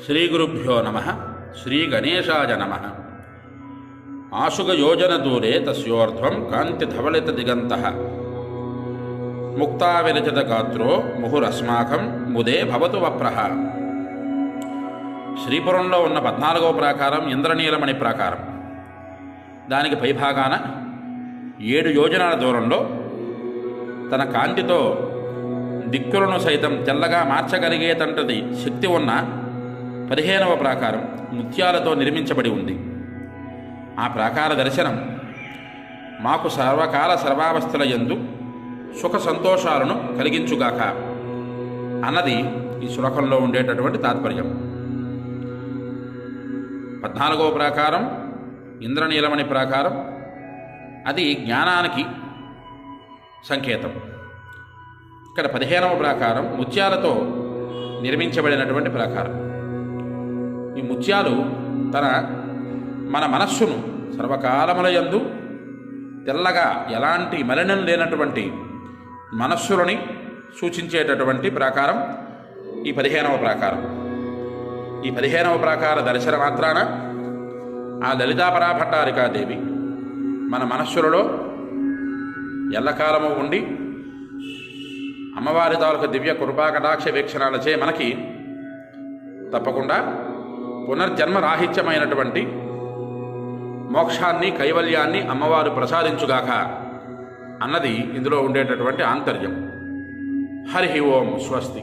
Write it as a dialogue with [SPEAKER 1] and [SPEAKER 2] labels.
[SPEAKER 1] శ్రీగురుభ్యో నమః. శ్రీగణేశాయ నమః. ఆశుగయోజనదూరే తస్యోర్ధ్వం కాంతిధవళితదిగంతః ముక్తావిరచితగాత్రో ముహురస్మాకం ముదే భవతు వప్రః. శ్రీపురంలో ఉన్న 14వ ప్రాకారం ఇంద్రనీలమణి ప్రాకారం. దానికి పైభాగాన 7 యోజనాల దూరంలో తన కాంతితో దిక్కులను సైతం తెల్లగా మార్చగలిగేటంతటి శక్తి ఉన్న 15వ ప్రాకారం ముత్యాలతో నిర్మించబడి ఉంది. ఆ ప్రాకార దర్శనం మాకు సర్వకాల సర్వావస్థల యందు సుఖ సంతోషాలను కలిగించుగాక అన్నది ఈ శ్లోకంలో ఉండేటటువంటి తాత్పర్యం. 14వ ప్రాకారం ఇంద్రనీలమణి ప్రాకారం, అది జ్ఞానానికి సంకేతం. ఇక్కడ 15వ ప్రాకారం ముత్యాలతో నిర్మించబడినటువంటి ప్రాకారం. ఈ ముత్యాలు మన మనస్సును సర్వకాలముల యందు తెల్లగా ఎలాంటి మలినం లేనటువంటి మనస్సులని సూచించేటటువంటి ప్రాకారం ఈ 15వ ప్రాకారం. ఈ 15వ ప్రాకార దర్శన మాత్రాన ఆ లలితాపరాభట్టారికాదేవి మన మనస్సులలో ఎల్లకాలము ఉండి అమ్మవారి తాలూకు దివ్య కృపాకటాక్ష వీక్షణాలచే మనకి తప్పకుండా పునర్జన్మ రాహిత్యమైనటువంటి మోక్షాన్ని కైవల్యాన్ని అమ్మవారు ప్రసాదించుగాక అన్నది ఇందులో ఉండేటటువంటి ఆంతర్యం. హరి ఓం స్వస్తి.